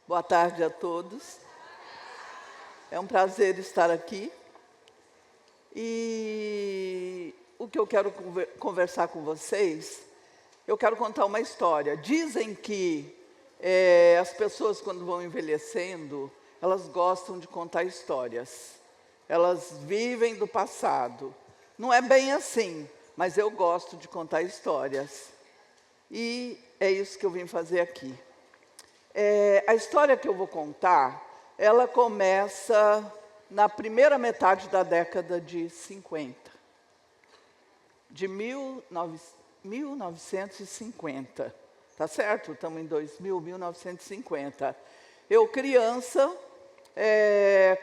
Boa tarde a todos. É um prazer estar aqui. E o que eu quero conversar com vocês, eu quero contar uma história. Dizem que as pessoas, quando vão envelhecendo, elas gostam de contar histórias. Elas vivem do passado. Não é bem assim, mas eu gosto de contar histórias. E é isso que eu vim fazer aqui. A história que eu vou contar, ela começa na primeira metade da década de 50. De 1950. Tá certo? Estamos em 1950. Eu, criança,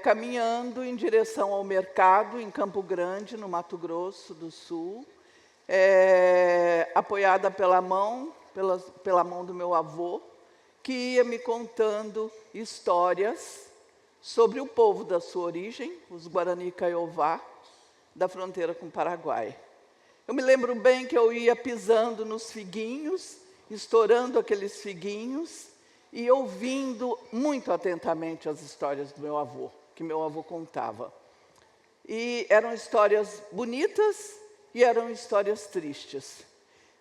caminhando em direção ao mercado em Campo Grande, no Mato Grosso do Sul, apoiada pela mão do meu avô, que ia me contando histórias sobre o povo da sua origem, os Guarani Kaiowá, da fronteira com o Paraguai. Eu me lembro bem que eu ia pisando nos figuinhos, estourando aqueles figuinhos e ouvindo muito atentamente as histórias do meu avô, que meu avô contava. E eram histórias bonitas e eram histórias tristes.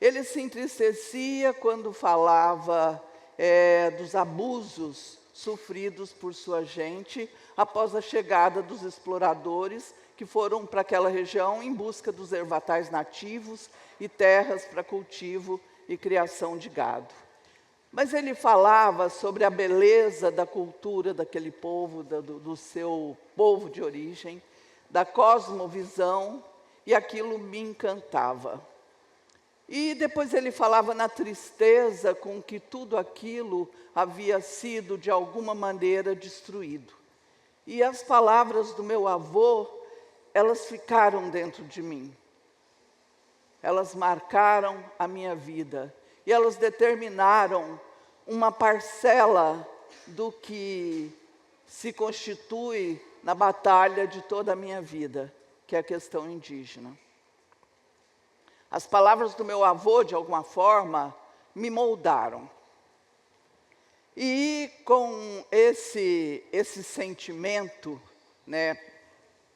Ele se entristecia quando falava dos abusos sofridos por sua gente após a chegada dos exploradores que foram para aquela região em busca dos ervatais nativos e terras para cultivo e criação de gado. Mas ele falava sobre a beleza da cultura daquele povo, do seu povo de origem, da cosmovisão, e aquilo me encantava. E depois ele falava na tristeza com que tudo aquilo havia sido, de alguma maneira, destruído. E as palavras do meu avô, elas ficaram dentro de mim. Elas marcaram a minha vida. E elas determinaram uma parcela do que se constitui na batalha de toda a minha vida, que é a questão indígena. As palavras do meu avô, de alguma forma, me moldaram. E com esse sentimento,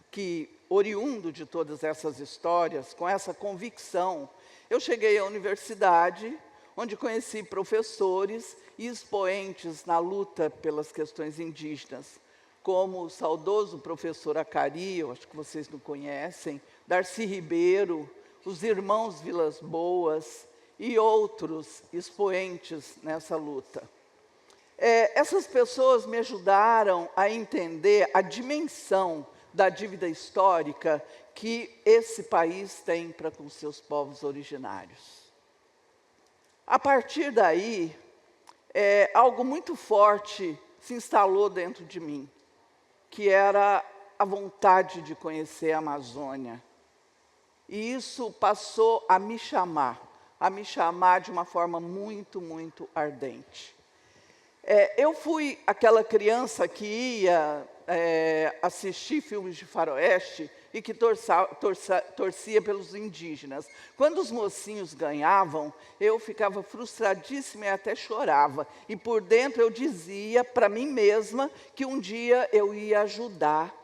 que oriundo de todas essas histórias, com essa convicção, eu cheguei à universidade, onde conheci professores e expoentes na luta pelas questões indígenas, como o saudoso professor Acari, eu acho que vocês não conhecem, Darcy Ribeiro, os irmãos Vilas Boas e outros expoentes nessa luta. Essas pessoas me ajudaram a entender a dimensão da dívida histórica que esse país tem para com seus povos originários. A partir daí, algo muito forte se instalou dentro de mim, que era a vontade de conhecer a Amazônia. E isso passou a me chamar de uma forma muito, muito ardente. Eu fui aquela criança que ia assistir filmes de faroeste e que torcia pelos indígenas. Quando os mocinhos ganhavam, eu ficava frustradíssima e até chorava. E por dentro eu dizia para mim mesma que um dia eu ia ajudar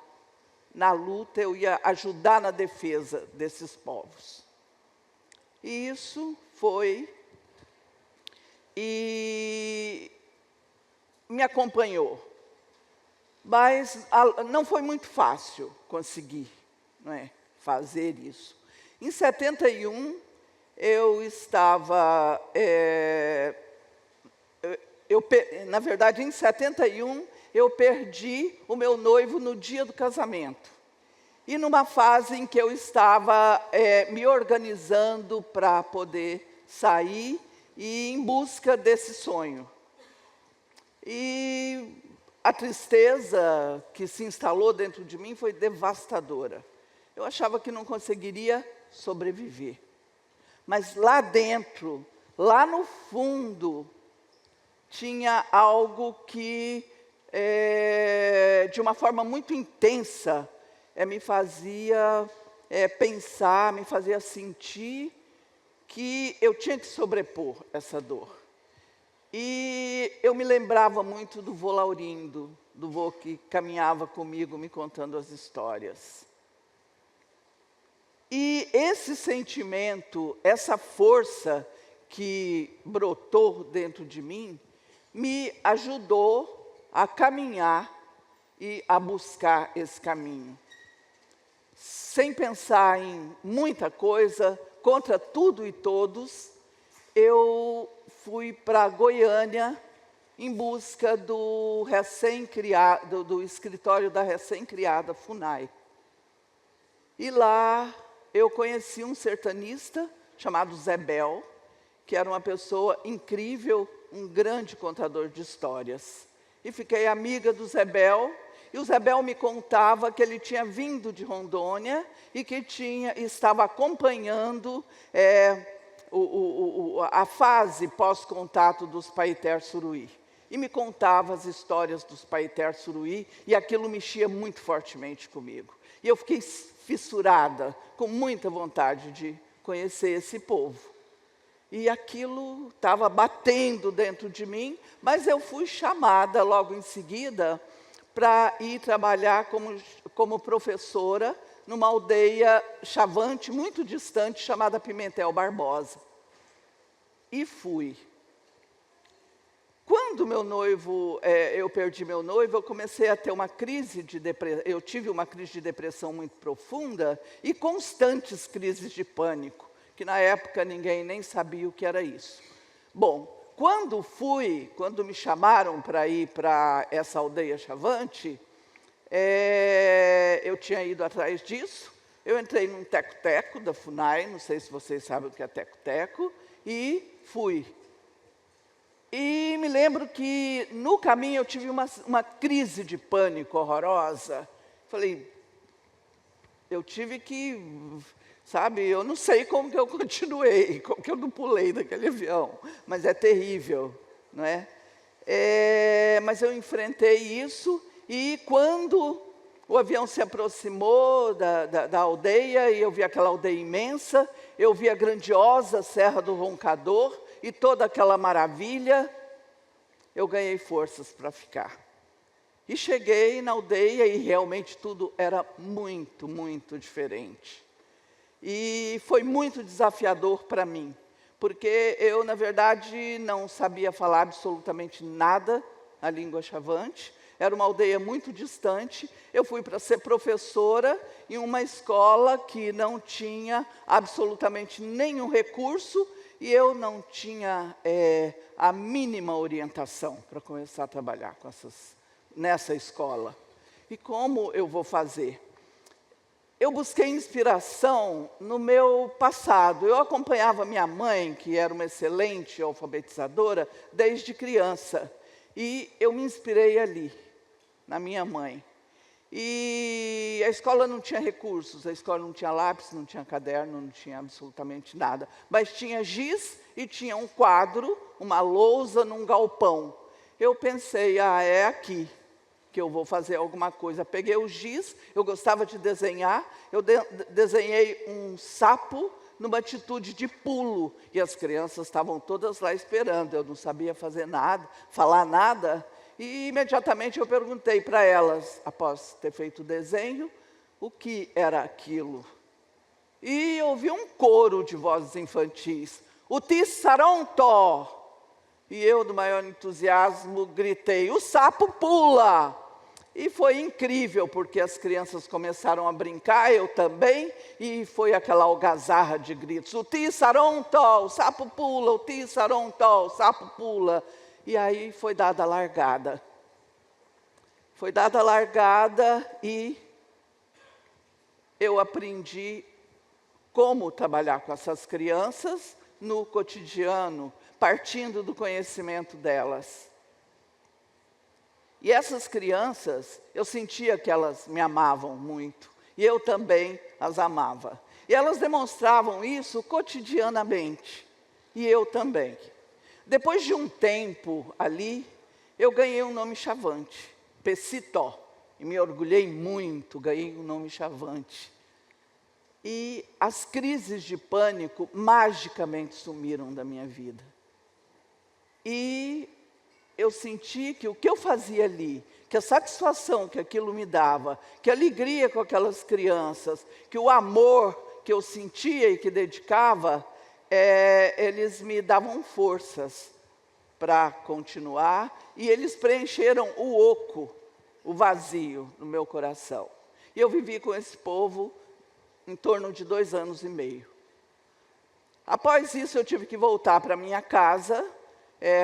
na luta, eu ia ajudar na defesa desses povos. E isso foi e me acompanhou. Mas não foi muito fácil conseguir, fazer isso. Em 71, eu estava... na verdade, em 71, eu perdi o meu noivo no dia do casamento. E numa fase em que eu estava me organizando para poder sair e em busca desse sonho. E a tristeza que se instalou dentro de mim foi devastadora. Eu achava que não conseguiria sobreviver. Mas lá dentro, lá no fundo, tinha algo que, de uma forma muito intensa, me fazia pensar, me fazia sentir que eu tinha que sobrepor essa dor. E eu me lembrava muito do vô Laurindo, do vô que caminhava comigo me contando as histórias. E esse sentimento, essa força que brotou dentro de mim, me ajudou a caminhar e a buscar esse caminho. Sem pensar em muita coisa, contra tudo e todos, eu fui para Goiânia em busca do recém-criado, do escritório da recém-criada FUNAI. E lá eu conheci um sertanista chamado Zé Bel, que era uma pessoa incrível, um grande contador de histórias. E fiquei amiga do Zé Bel, e o Zé Bel me contava que ele tinha vindo de Rondônia e que estava acompanhando a fase pós-contato dos Paiter Suruí. E me contava as histórias dos Paiter Suruí, e aquilo mexia muito fortemente comigo. E eu fiquei fissurada, com muita vontade de conhecer esse povo. E aquilo estava batendo dentro de mim, mas eu fui chamada logo em seguida para ir trabalhar como professora numa aldeia chavante, muito distante, chamada Pimentel Barbosa. E fui. Quando eu perdi meu noivo, eu comecei a ter uma crise de depressão. Eu tive uma crise de depressão muito profunda e constantes crises de pânico, que na época ninguém nem sabia o que era isso. Bom, quando me chamaram para ir para essa aldeia chavante, eu tinha ido atrás disso. Eu entrei num teco-teco da FUNAI, não sei se vocês sabem o que é teco-teco, e fui. E me lembro que no caminho eu tive uma crise de pânico horrorosa. Falei, eu tive que, sabe, eu não sei como que eu continuei, como que eu não pulei daquele avião, mas é terrível, não é? Mas eu enfrentei isso, e quando o avião se aproximou da aldeia, e eu vi aquela aldeia imensa, eu vi a grandiosa Serra do Roncador, e toda aquela maravilha, eu ganhei forças para ficar. E cheguei na aldeia e realmente tudo era muito, muito diferente. E foi muito desafiador para mim, porque eu, na verdade, não sabia falar absolutamente nada a língua chavante. Era uma aldeia muito distante. Eu fui para ser professora em uma escola que não tinha absolutamente nenhum recurso, e eu não tinha a mínima orientação para começar a trabalhar nessa escola. E como eu vou fazer? Eu busquei inspiração no meu passado. Eu acompanhava minha mãe, que era uma excelente alfabetizadora, desde criança. E eu me inspirei ali, na minha mãe. E a escola não tinha recursos, a escola não tinha lápis, não tinha caderno, não tinha absolutamente nada. Mas tinha giz e tinha um quadro, uma lousa num galpão. Eu pensei, é aqui que eu vou fazer alguma coisa. Peguei o giz, eu gostava de desenhar, eu desenhei um sapo numa atitude de pulo. E as crianças estavam todas lá esperando, eu não sabia fazer nada, falar nada. E imediatamente eu perguntei para elas, após ter feito o desenho, o que era aquilo. E ouvi um coro de vozes infantis, o tissarontó. E eu, do maior entusiasmo, gritei, o sapo pula! E foi incrível, porque as crianças começaram a brincar, eu também, e foi aquela algazarra de gritos, o tissarontó, o sapo pula, o tissarontó, o sapo pula. E aí foi dada a largada. Foi dada a largada e eu aprendi como trabalhar com essas crianças no cotidiano, partindo do conhecimento delas. E essas crianças, eu sentia que elas me amavam muito, e eu também as amava. E elas demonstravam isso cotidianamente. e eu também. Depois de um tempo ali, eu ganhei um nome chavante, Pecitó, e me orgulhei muito, ganhei um nome chavante. E as crises de pânico magicamente sumiram da minha vida. E eu senti que o que eu fazia ali, que a satisfação que aquilo me dava, que a alegria com aquelas crianças, que o amor que eu sentia e que dedicava, eles me davam forças para continuar, e eles preencheram o oco, o vazio no meu coração. E eu vivi com esse povo em torno de 2 anos e meio. Após isso, eu tive que voltar para minha casa,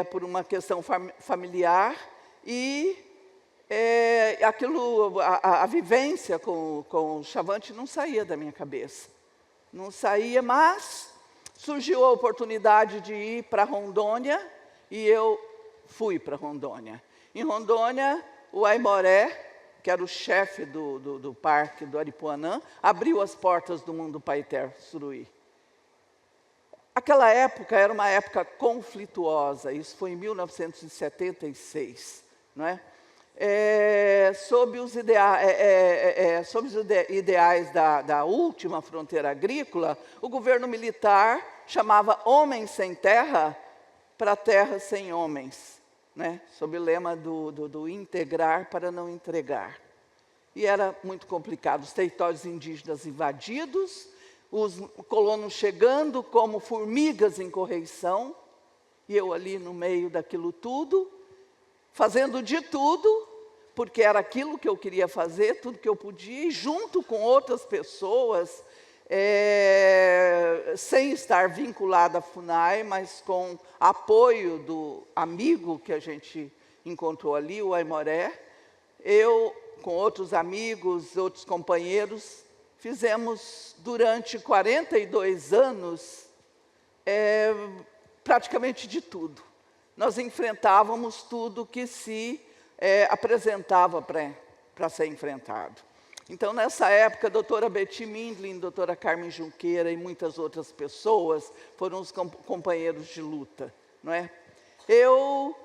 por uma questão familiar, e a vivência com o Chavante não saía da minha cabeça. Não saía, mas surgiu a oportunidade de ir para Rondônia, e eu fui para Rondônia. Em Rondônia, o Aimoré, que era o chefe do parque do Aripuanã, abriu as portas do Mundo Paiter Suruí. Aquela época era uma época conflituosa, isso foi em 1976, não é? Sob os ideais da última fronteira agrícola, o governo militar chamava homens sem terra para terra sem homens, né? Sob o lema do integrar para não entregar. E era muito complicado, os territórios indígenas invadidos, os colonos chegando como formigas em correição, e eu ali no meio daquilo tudo, fazendo de tudo, porque era aquilo que eu queria fazer, tudo que eu podia, e junto com outras pessoas, sem estar vinculada à FUNAI, mas com apoio do amigo que a gente encontrou ali, o Aimoré, eu, com outros amigos, outros companheiros, fizemos durante 42 anos praticamente de tudo. Nós enfrentávamos tudo que se apresentava para ser enfrentado. Então, nessa época, a doutora Betty Mindlin, a doutora Carmen Junqueira e muitas outras pessoas foram os companheiros de luta, não é? Eu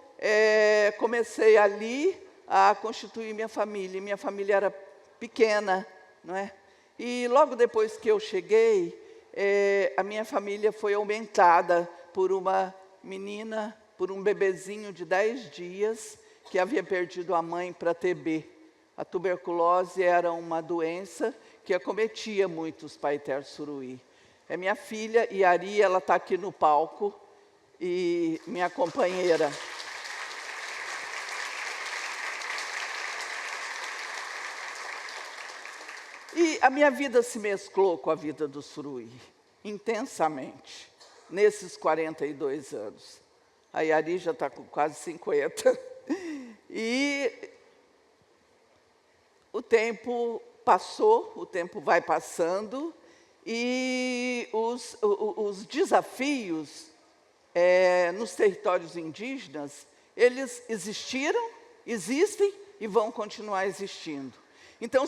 comecei ali a constituir minha família. Minha família era pequena, não é? E logo depois que eu cheguei, a minha família foi aumentada por uma menina, por um bebezinho de 10 dias, que havia perdido a mãe para TB. A tuberculose era uma doença que acometia muitos Paiter Suruí. É minha filha, Iari, ela está aqui no palco, e minha companheira. E a minha vida se mesclou com a vida do Suruí, intensamente, nesses 42 anos. A Iari já está com quase 50. E o tempo passou, o tempo vai passando, e os desafios nos territórios indígenas, eles existiram, existem e vão continuar existindo. Então,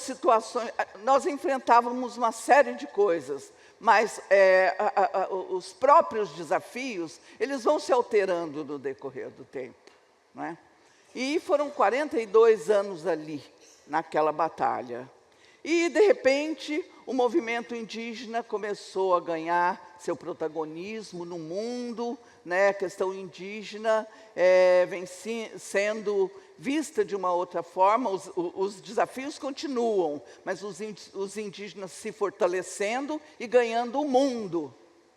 nós enfrentávamos uma série de coisas, mas os próprios desafios, eles vão se alterando no decorrer do tempo, não é? E foram 42 anos ali, naquela batalha. E, de repente, o movimento indígena começou a ganhar seu protagonismo no mundo, né? A questão indígena vem sendo vista de uma outra forma, os desafios continuam, mas os indígenas se fortalecendo e ganhando o mundo.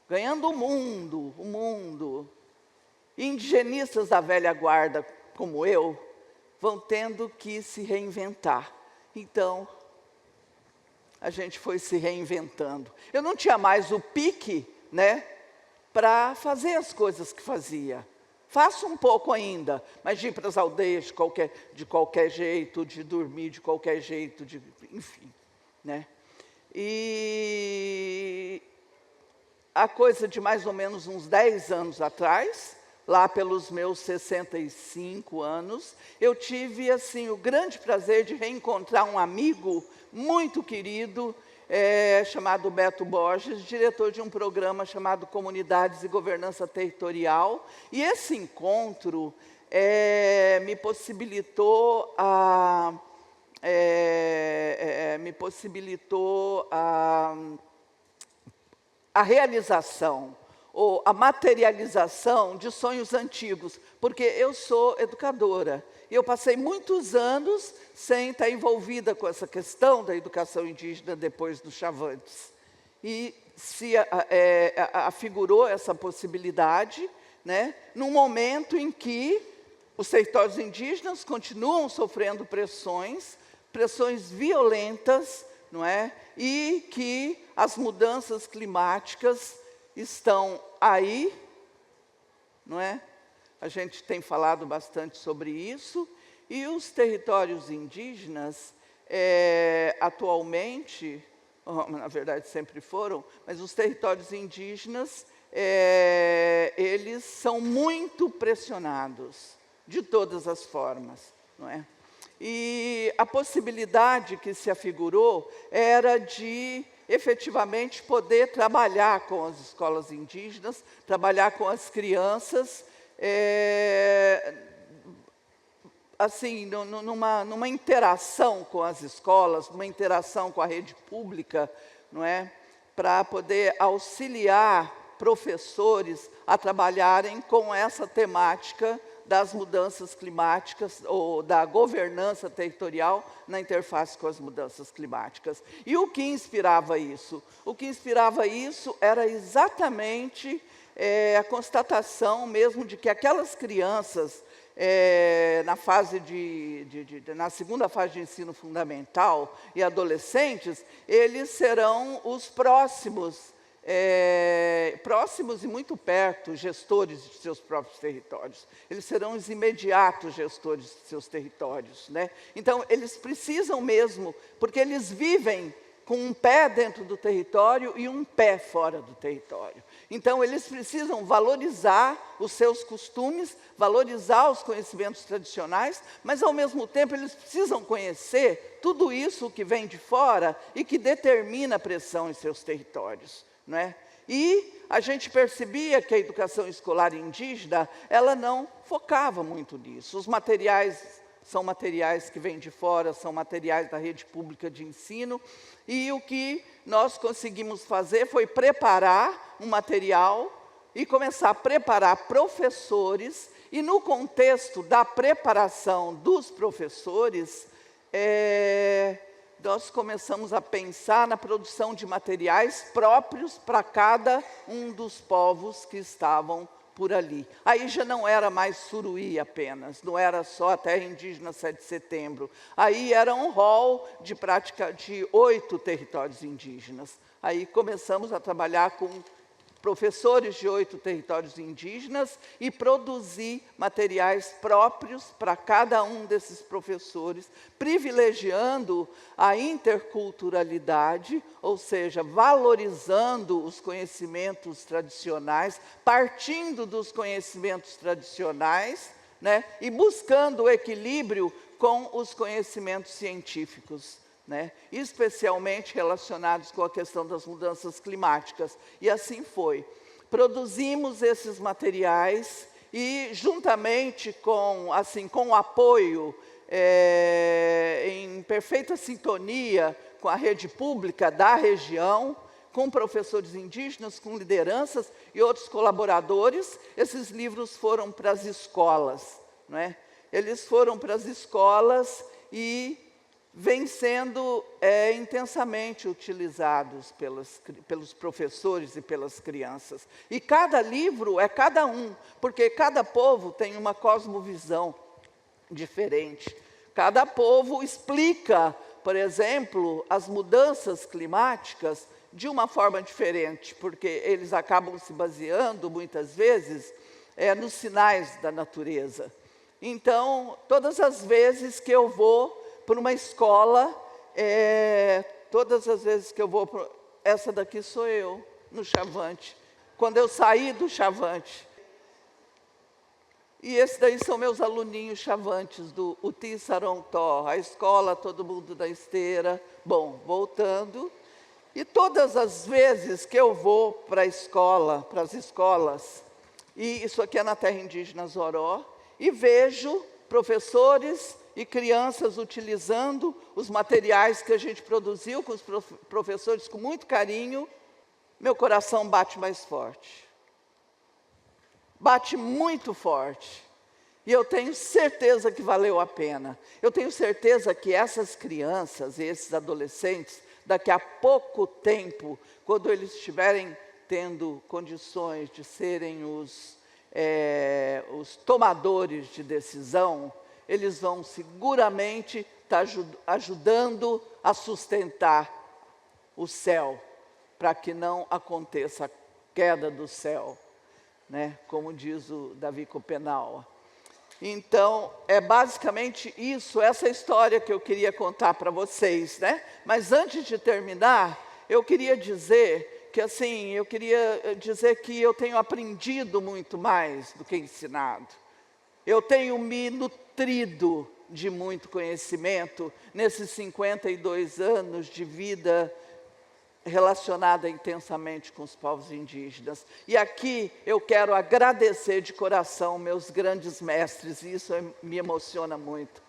Ganhando o mundo, o mundo. Indigenistas da velha guarda, como eu, vão tendo que se reinventar. Então, a gente foi se reinventando. Eu não tinha mais o pique, né, para fazer as coisas que fazia. Faço um pouco ainda, mas de ir para as aldeias de qualquer jeito, de dormir de qualquer jeito, enfim, né? E há coisa de mais ou menos uns 10 anos atrás, lá pelos meus 65 anos, eu tive assim o grande prazer de reencontrar um amigo muito querido, chamado Beto Borges, diretor de um programa chamado Comunidades e Governança Territorial. E esse encontro me possibilitou a realização, ou a materialização de sonhos antigos, porque eu sou educadora, e eu passei muitos anos sem estar envolvida com essa questão da educação indígena depois do Chavantes. E se afigurou essa possibilidade, né, num momento em que os territórios indígenas continuam sofrendo pressões violentas, não é? E que as mudanças climáticas estão aí, não é? A gente tem falado bastante sobre isso, e os territórios indígenas, atualmente, na verdade sempre foram, mas os territórios indígenas, eles são muito pressionados, de todas as formas, não é? E a possibilidade que se afigurou era de, efetivamente, poder trabalhar com as escolas indígenas, trabalhar com as crianças, assim, numa interação com as escolas, numa interação com a rede pública, não é? Para poder auxiliar professores a trabalharem com essa temática das mudanças climáticas, ou da governança territorial na interface com as mudanças climáticas. E o que inspirava isso? O que inspirava isso era exatamente a constatação mesmo de que aquelas crianças, na segunda fase de ensino fundamental e adolescentes, eles serão os próximos e muito perto, gestores de seus próprios territórios. Eles serão os imediatos gestores de seus territórios, né? Então, eles precisam mesmo, porque eles vivem com um pé dentro do território e um pé fora do território. Então, eles precisam valorizar os seus costumes, valorizar os conhecimentos tradicionais, mas, ao mesmo tempo, eles precisam conhecer tudo isso que vem de fora e que determina a pressão em seus territórios, não é? E a gente percebia que a educação escolar indígena, ela não focava muito nisso. Os materiais são materiais que vêm de fora, são materiais da rede pública de ensino, e o que nós conseguimos fazer foi preparar um material e começar a preparar professores, e no contexto da preparação dos professores, nós começamos a pensar na produção de materiais próprios para cada um dos povos que estavam por ali. Aí já não era mais Suruí apenas, não era só a terra indígena 7 de setembro. Aí era um rol de prática de 8 territórios indígenas. Aí começamos a trabalhar com professores de 8 territórios indígenas e produzir materiais próprios para cada um desses professores, privilegiando a interculturalidade, ou seja, valorizando os conhecimentos tradicionais, partindo dos conhecimentos tradicionais, né, e buscando o equilíbrio com os conhecimentos científicos, né, especialmente relacionados com a questão das mudanças climáticas. E assim foi. Produzimos esses materiais e, juntamente com o apoio, em perfeita sintonia com a rede pública da região, com professores indígenas, com lideranças e outros colaboradores, esses livros foram para as escolas, não é? Eles foram para as escolas e vêm sendo intensamente utilizados pelos professores e pelas crianças. E cada livro é cada um, porque cada povo tem uma cosmovisão diferente. Cada povo explica, por exemplo, as mudanças climáticas de uma forma diferente, porque eles acabam se baseando, muitas vezes, nos sinais da natureza. Então, todas as vezes que eu vou para uma escola, todas as vezes que eu vou, essa daqui sou eu, no Chavante, quando eu saí do Chavante. E esses daí são meus aluninhos chavantes, do Uti Sarontó, a escola Todo Mundo da Esteira. Bom, voltando, E todas as vezes que eu vou para a escola, para as escolas, e isso aqui é na terra indígena Zoró, e vejo professores e crianças utilizando os materiais que a gente produziu com os professores com muito carinho, meu coração bate mais forte. Bate muito forte. E eu tenho certeza que valeu a pena. Eu tenho certeza que essas crianças e esses adolescentes, daqui a pouco tempo, quando eles estiverem tendo condições de serem os tomadores de decisão, eles vão seguramente estar ajudando a sustentar o céu, para que não aconteça a queda do céu, né? Como diz o Davi Copenau. Então, é basicamente isso, essa história que eu queria contar para vocês, né? Mas antes de terminar, eu queria dizer que, assim, eu tenho aprendido muito mais do que ensinado. Eu tenho me nutrido de muito conhecimento nesses 52 anos de vida relacionada intensamente com os povos indígenas. E aqui eu quero agradecer de coração meus grandes mestres, e isso me emociona muito.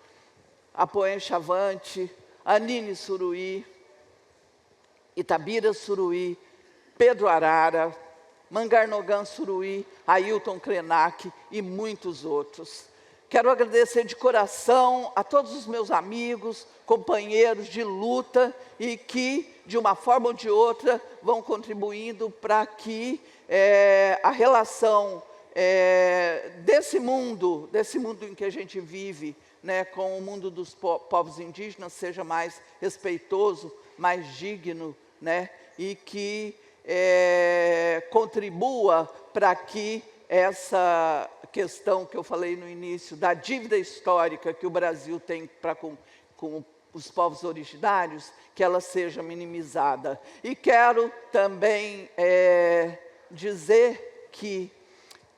Apoen Chavante, Anine Suruí, Itabira Suruí, Pedro Arara, Mangarnogan Suruí, Ailton Krenak e muitos outros. Quero agradecer de coração a todos os meus amigos, companheiros de luta e que, de uma forma ou de outra, vão contribuindo para que a relação desse mundo em que a gente vive, né, com o mundo dos povos indígenas, seja mais respeitoso, mais digno, né, e que contribua para que essa questão que eu falei no início, da dívida histórica que o Brasil tem para com os povos originários, que ela seja minimizada. E quero também dizer que,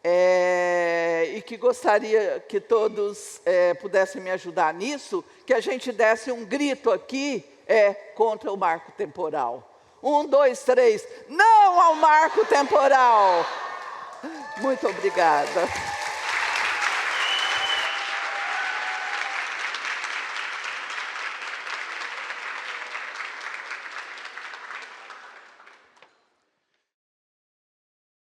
e que gostaria que todos pudessem me ajudar nisso, que a gente desse um grito aqui contra o marco temporal. 1, 2, 3, não ao marco temporal! Muito obrigada.